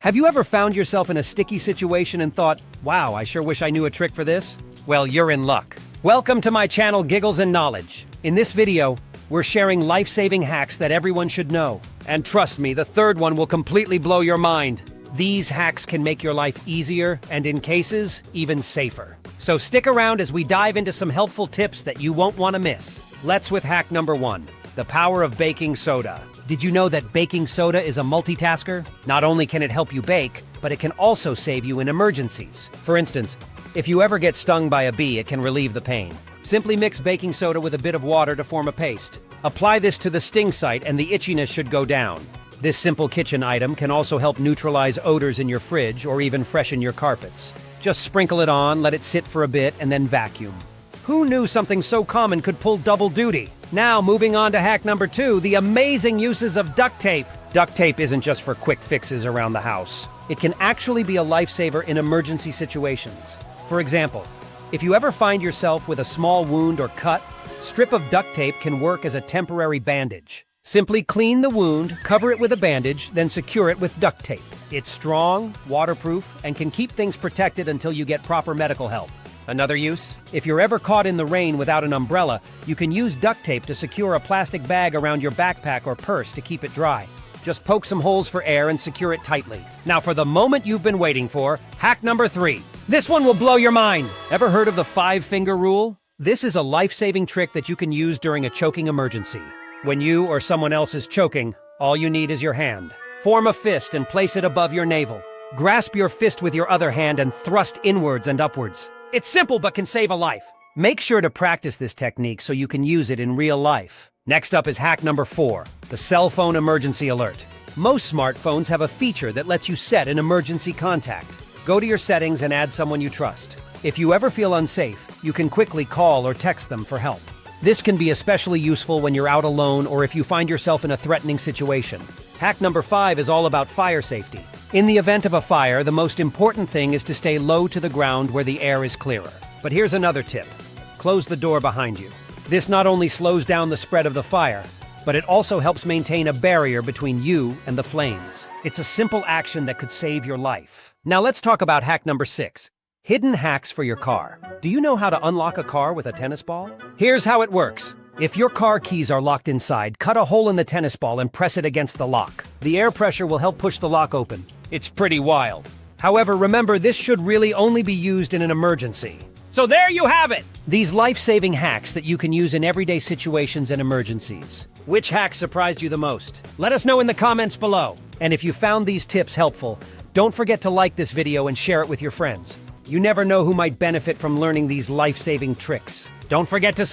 Have you ever found yourself in a sticky situation and thought, wow, I sure wish I knew a trick for this? Well, you're in luck. Welcome to my channel, Giggles and Knowledge. In this video, we're sharing life-saving hacks that everyone should know. And trust me, the third one will completely blow your mind. These hacks can make your life easier and, in cases, even safer. So stick around as we dive into some helpful tips that you won't want to miss. Let's with hack number 1, the power of baking soda. Did you know that baking soda is a multitasker? Not only can it help you bake, but it can also save you in emergencies. For instance, if you ever get stung by a bee, it can relieve the pain. Simply mix baking soda with a bit of water to form a paste. Apply this to the sting site and the itchiness should go down. This simple kitchen item can also help neutralize odors in your fridge or even freshen your carpets. Just sprinkle it on, let it sit for a bit, and then vacuum. Who knew something so common could pull double duty? Now, moving on to hack number 2, the amazing uses of duct tape. Duct tape isn't just for quick fixes around the house. It can actually be a lifesaver in emergency situations. For example, if you ever find yourself with a small wound or cut, a strip of duct tape can work as a temporary bandage. Simply clean the wound, cover it with a bandage, then secure it with duct tape. It's strong, waterproof, and can keep things protected until you get proper medical help. Another use? If you're ever caught in the rain without an umbrella, you can use duct tape to secure a plastic bag around your backpack or purse to keep it dry. Just poke some holes for air and secure it tightly. Now for the moment you've been waiting for, hack number 3. This one will blow your mind. Ever heard of the FiveFinger Rule? This is a life-saving trick that you can use during a choking emergency. When you or someone else is choking, all you need is your hand. Form a fist and place it above your navel. Grasp your fist with your other hand and thrust inwards and upwards. It's simple but can save a life. Make sure to practice this technique so you can use it in real life. Next up is hack number 4, the cell phone emergency alert. Most smartphones have a feature that lets you set an emergency contact. Go to your settings and add someone you trust. If you ever feel unsafe, you can quickly call or text them for help. This can be especially useful when you're out alone or if you find yourself in a threatening situation. Hack number 5 is all about fire safety. In the event of a fire, the most important thing is to stay low to the ground where the air is clearer. But here's another tip. Close the door behind you. This not only slows down the spread of the fire, but it also helps maintain a barrier between you and the flames. It's a simple action that could save your life. Now let's talk about hack number 6. Hidden hacks for your car. Do you know how to unlock a car with a tennis ball? Here's how it works. If your car keys are locked inside, cut a hole in the tennis ball and press it against the lock. The air pressure will help push the lock open. It's pretty wild. However, remember, this should really only be used in an emergency. So there you have it! These life-saving hacks that you can use in everyday situations and emergencies. Which hack surprised you the most? Let us know in the comments below. And if you found these tips helpful, don't forget to like this video and share it with your friends. You never know who might benefit from learning these life-saving tricks. Don't forget to subscribe.